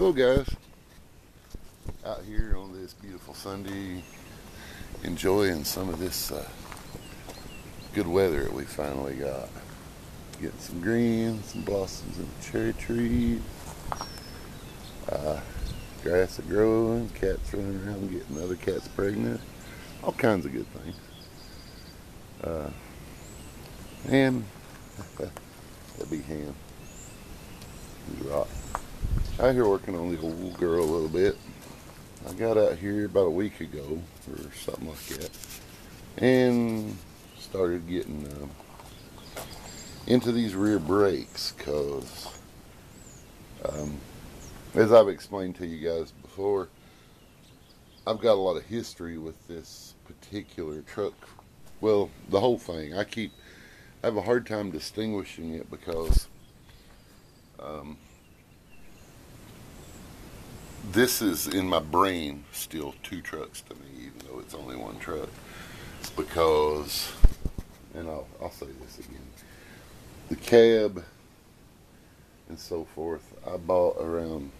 Hello guys, out here on this beautiful Sunday enjoying some of this good weather that we finally got. Getting some greens, some blossoms in the cherry trees, grass are growing, cats running around getting other cats pregnant, all kinds of good things. And that'd be Ham. He's rock. Out here working on the old girl a little bit. I got out here about a week ago or something like that and started getting into these rear brakes because as I've explained to you guys before, I've got a lot of history with this particular truck. Well, the whole thing. I have a hard time distinguishing it because this is in my brain still two trucks to me, even though it's only one truck. Because, and I'll say this again, the cab and so forth, I bought around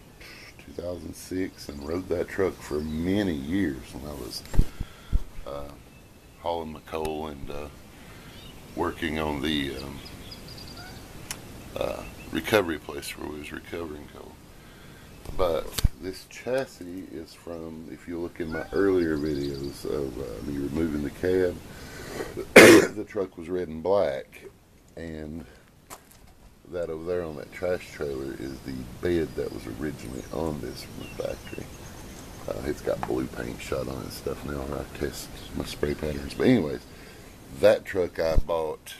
2006 and rode that truck for many years when I was hauling the coal and working on the recovery place where we was recovering coal. But this chassis is from, if you look in my earlier videos of me removing the cab, the truck was red and black, and that over there on that trash trailer is the bed that was originally on this from the factory. It's got blue paint shot on it and stuff now where I test my spray patterns. But anyways, that truck I bought,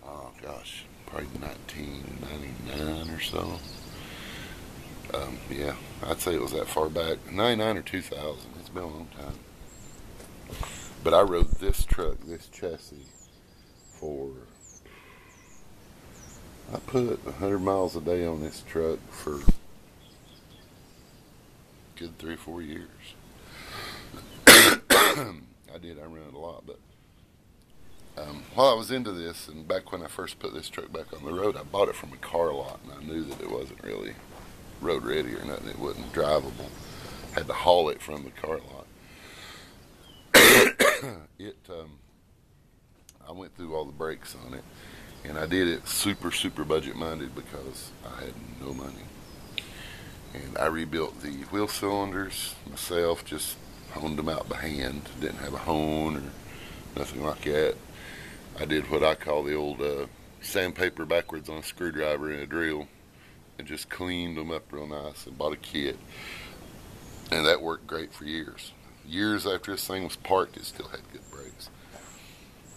oh gosh, probably 1999 or so. Yeah, I'd say it was that far back, 99 or 2000. It's been a long time. But I rode this truck, this chassis, for, I put 100 miles a day on this truck for a good 3 or 4 years. I ran it a lot, but while I was into this, and back when I first put this truck back on the road, I bought it from a car lot, and I knew that it wasn't really road ready or nothing. It wasn't drivable. Had to haul it from the car lot. I went through all the brakes on it, and I did it super budget minded because I had no money. And I rebuilt the wheel cylinders myself, just honed them out by hand. Didn't have a hone or nothing like that. I did what I call the old sandpaper backwards on a screwdriver and a drill, and just cleaned them up real nice and bought a kit. And that worked great for years. Years after this thing was parked, it still had good brakes.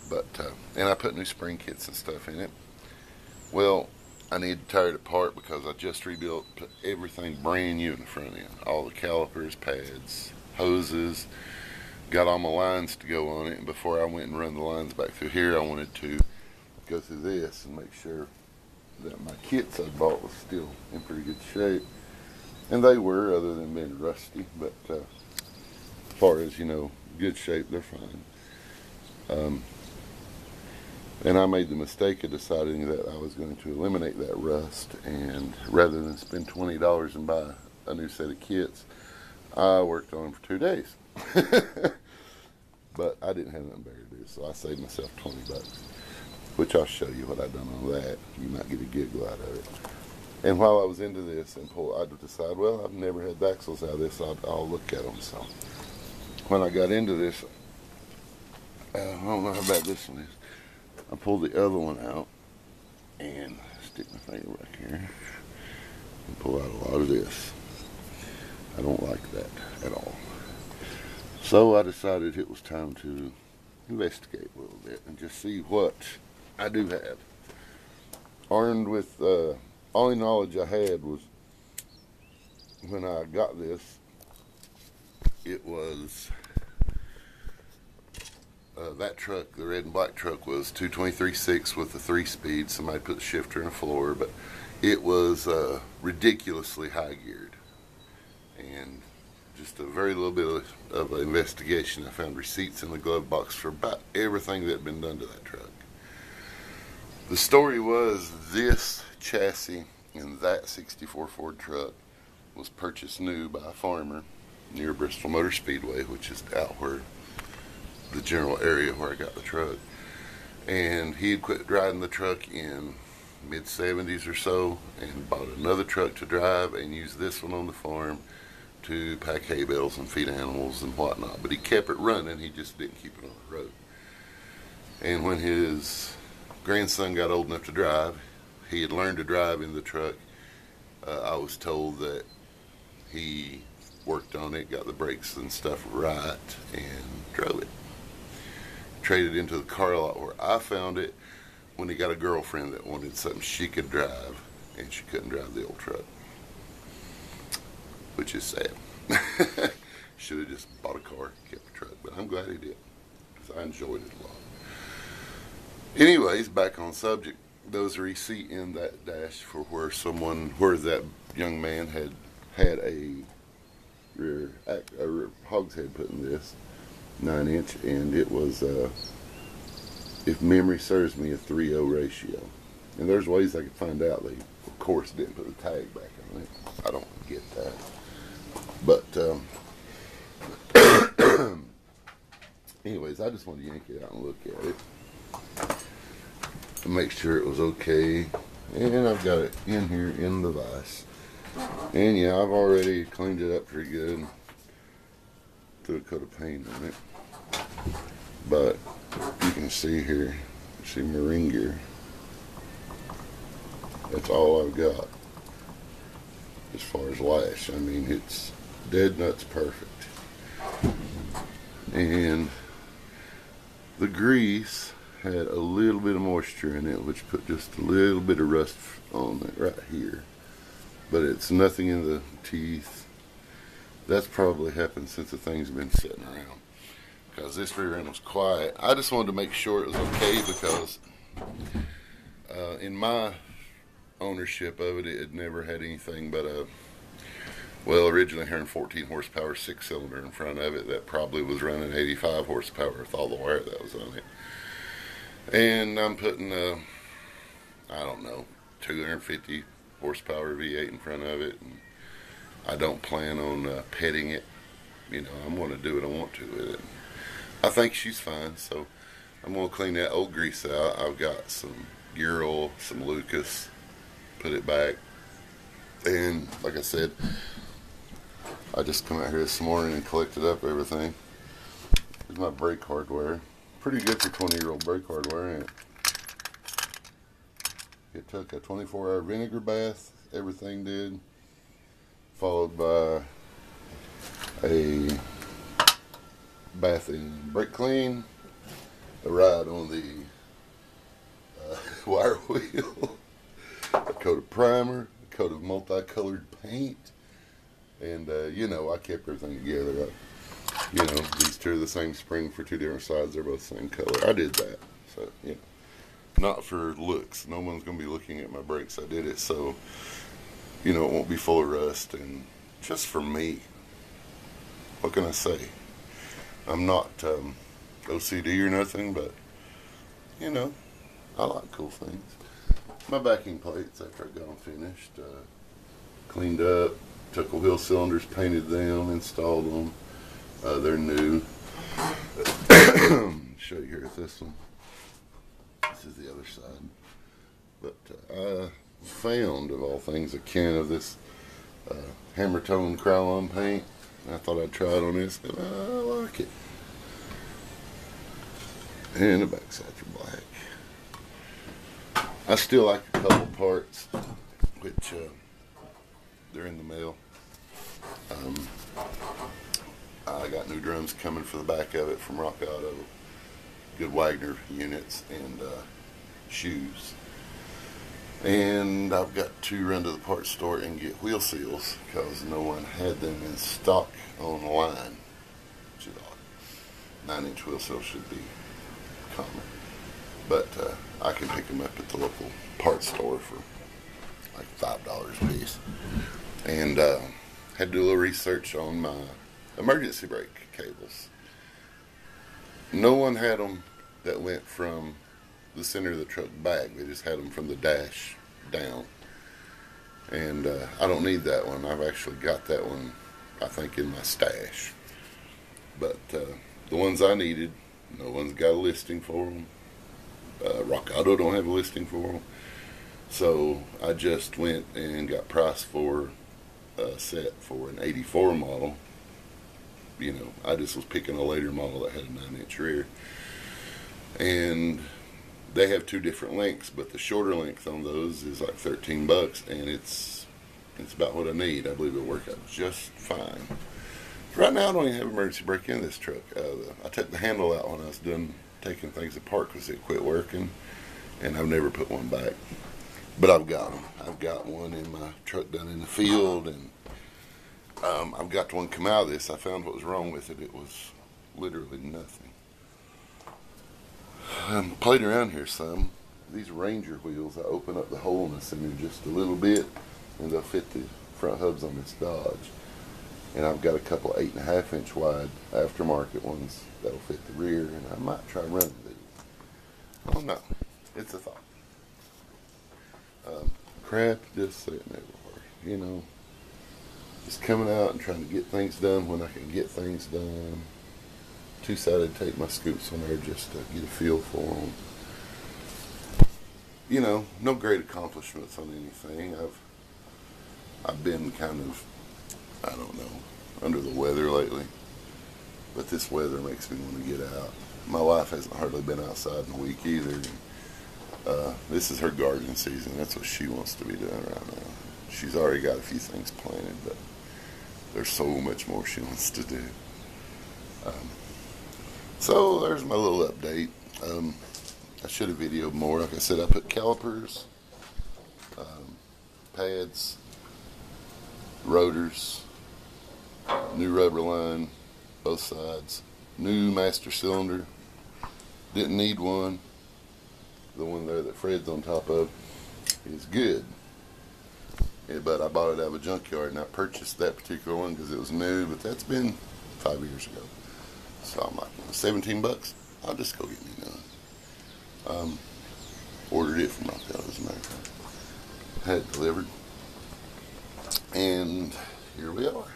But, and I put new spring kits and stuff in it. Well, I needed to tear it apart because I just rebuilt, put everything brand new in the front end. All the calipers, pads, hoses, got all my lines to go on it. And before I went and run the lines back through here, I wanted to go through this and make sure that my kits I bought was still in pretty good shape. And they were, other than being rusty. But as far as, good shape, they're fine. And I made the mistake of deciding that I was going to eliminate that rust, and rather than spend $20 and buy a new set of kits, I worked on them for 2 days. But I didn't have nothing better to do, so I saved myself $20, which I'll show you what I've done on that. You might get a giggle out of it. And while I was into this, I decided, well, I've never had the axles out of this, so I'll look at them. So when I got into this, I don't know how bad this one is. I pulled the other one out and stick my finger back here and pull out a lot of this. I don't like that at all. So I decided it was time to investigate a little bit and just see what I do have. Armed with all the knowledge I had was when I got this, it was that truck, the red and black truck, was 223/6 with a 3-speed. Somebody put the shifter in the floor, but it was ridiculously high geared. And just a very little bit of an investigation, I found receipts in the glove box for about everything that had been done to that truck. The story was this chassis And that 64 Ford truck was purchased new by a farmer near Bristol Motor Speedway, which is out where the general area where I got the truck. And he had quit driving the truck in mid-70s or so and bought another truck to drive and used this one on the farm to pack hay bales and feed animals and whatnot. But he kept it running, he just didn't keep it on the road. And when his grandson got old enough to drive, he had learned to drive in the truck. I was told that he worked on it, got the brakes and stuff right, and drove it. Traded into the car lot where I found it when he got a girlfriend that wanted something she could drive, and she couldn't drive the old truck, which is sad. Should have just bought a car, kept the truck, but I'm glad he did because I enjoyed it a lot. Anyways, back on subject. Those receipt in that dash for where that young man had a hogshead put in this 9-inch, and it was, if memory serves me, a 3:0 ratio. And there's ways I could find out. They, of course, didn't put the tag back on it. I don't get that. But, anyways, I just wanted to yank it out and look at it to make sure it was okay. And I've got it in here in the vise. And yeah, I've already cleaned it up pretty good. Threw a coat of paint on it. But you can see here, see marine gear. That's all I've got as far as lash. I mean, it's dead nuts perfect. And the grease had a little bit of moisture in it, which put just a little bit of rust on it right here. But it's nothing in the teeth. That's probably happened since the thing's been sitting around, because this rear end was quiet. I just wanted to make sure it was okay, because in my ownership of it, it had never had anything but a, well, originally 114 horsepower 6-cylinder in front of it that probably was running 85 horsepower with all the wire that was on it. And I'm putting I don't know, 250 horsepower V8 in front of it, and I don't plan on petting it. You know, I'm going to do what I want to with it. I think she's fine, so I'm going to clean that old grease out. I've got some gear oil, some Lucas, put it back. And like I said, I just come out here this morning and collected up everything. Here's my brake hardware. Pretty good for 20-year-old brake hardware, ain't it? It took a 24-hour vinegar bath, everything did, followed by a bath in brake clean, a ride on the wire wheel, a coat of primer, a coat of multicolored paint, and you know, I kept everything together. You know, these two are the same spring for two different sides. They're both the same color. I did that. So, you know, not for looks. No one's going to be looking at my brakes. I did it so, you know, it won't be full of rust. And just for me, what can I say? I'm not OCD or nothing, but, you know, I like cool things. My backing plates, after I got them finished, cleaned up, took the wheel cylinders, painted them, installed them. They're new. Show you here with this one. This is the other side. But I found, of all things, a can of this Hammer Tone Krylon paint. I thought I'd try it on this, and I like it. And the backsides are black. I still like a couple parts, which they're in the mail. I got new drums coming for the back of it from Rock Auto, good Wagner units, and shoes. And I've got to run to the parts store and get wheel seals because no one had them in stock online, which is odd. 9-inch wheel seals should be common, but I can pick them up at the local parts store for like $5 a piece. And had to do a little research on my emergency brake cables. No one had them that went from the center of the truck back. They just had them from the dash down. And I don't need that one. I've actually got that one, I think, in my stash. But the ones I needed, no one's got a listing for them. Rock Auto don't have a listing for them. So I just went and got priced for a set for an 84 model. You know, I just was picking a later model that had a 9-inch rear. And they have two different lengths, but the shorter length on those is like $13, and it's about what I need. I believe it'll work out just fine. Right now, I don't even have emergency brake in this truck. I took the handle out when I was done taking things apart because it quit working, and I've never put one back. But I've got them. I've got one in my truck down in the field, and I've got one come out of this. I found what was wrong with it. It was literally nothing. Played around here some. These Ranger wheels, I open up the hole in the center just a little bit, and they'll fit the front hubs on this Dodge. And I've got a couple 8.5-inch wide aftermarket ones that'll fit the rear, and I might try running these. I don't know. It's a thought. Crap just sitting everywhere, you know. Just coming out and trying to get things done when I can get things done. Decided to take my scoops on there just to get a feel for them. You know, no great accomplishments on anything. I've been kind of, I don't know, under the weather lately. But this weather makes me want to get out. My wife hasn't hardly been outside in a week either. This is her gardening season. That's what she wants to be doing right now. She's already got a few things planted, but there's so much more she wants to do. So there's my little update. I should have videoed more. Like I said, I put calipers, pads, rotors, new rubber line, both sides, new master cylinder. Didn't need one. The one there that Fred's on top of is good. Yeah, but I bought it out of a junkyard, and I purchased that particular one because it was new, but that's been 5 years ago. So I'm like, $17, I'll just go get me none. Ordered it from Rockwell, as a matter of fact. Had it delivered. And here we are.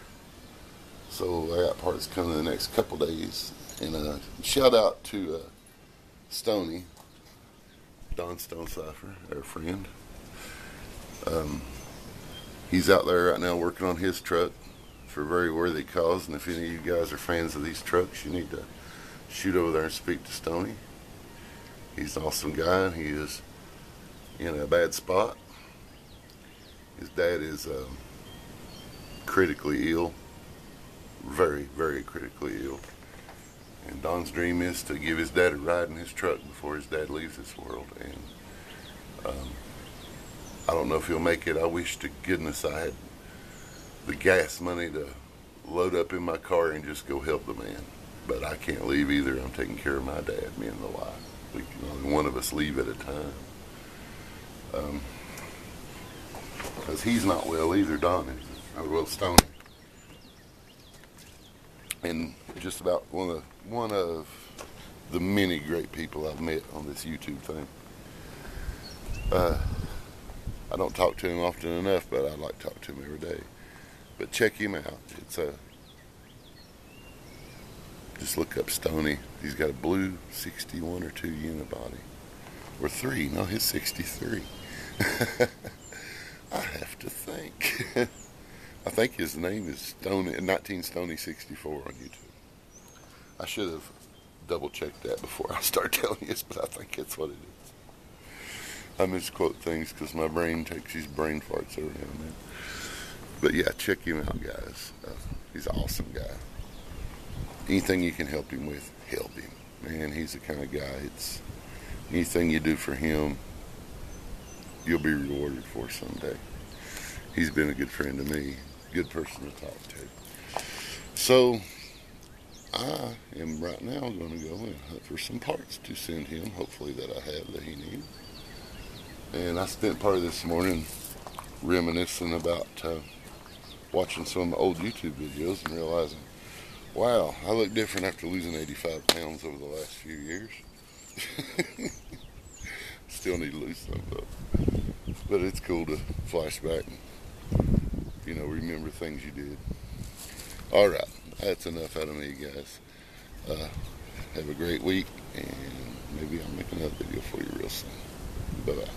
So I got parts coming in the next couple days. And shout out to Stoney, Don Stonecipher, our friend. He's out there right now working on his truck for a very worthy cause, and if any of you guys are fans of these trucks, you need to shoot over there and speak to Stoney. He's an awesome guy. He is in a bad spot. His dad is critically ill, very, very critically ill, and Don's dream is to give his dad a ride in his truck before his dad leaves this world. And I don't know if he'll make it. I wish to goodness I had the gas money to load up in my car and just go help the man. But I can't leave either. I'm taking care of my dad, me and the wife. We can only one of us leave at a time. Because he's not well either, Don is. Well, Stoney. And just about one of the many great people I've met on this YouTube thing. I don't talk to him often enough, but I like to talk to him every day. But check him out. It's just look up Stoney. He's got a blue 61 or 2 unibody. Or 3. No, his 63. I have to think. I think his name is Stoney, 19 Stoney 64 on YouTube. I should have double checked that before I start telling you this, but I think that's what it is. I misquote things because my brain takes these brain farts every now and then. But yeah, check him out, guys. He's an awesome guy. Anything you can help him with, help him. Man, he's the kind of guy, it's anything you do for him, you'll be rewarded for someday. He's been a good friend to me, good person to talk to. So, I am right now going to go and hunt for some parts to send him, hopefully that I have that he needs. And I spent part of this morning reminiscing about watching some of my old YouTube videos and realizing, wow, I look different after losing 85 pounds over the last few years. Still need to lose some, but it's cool to flash back and remember things you did. All right, that's enough out of me, guys. Have a great week, and maybe I'll make another video for you real soon. Bye-bye.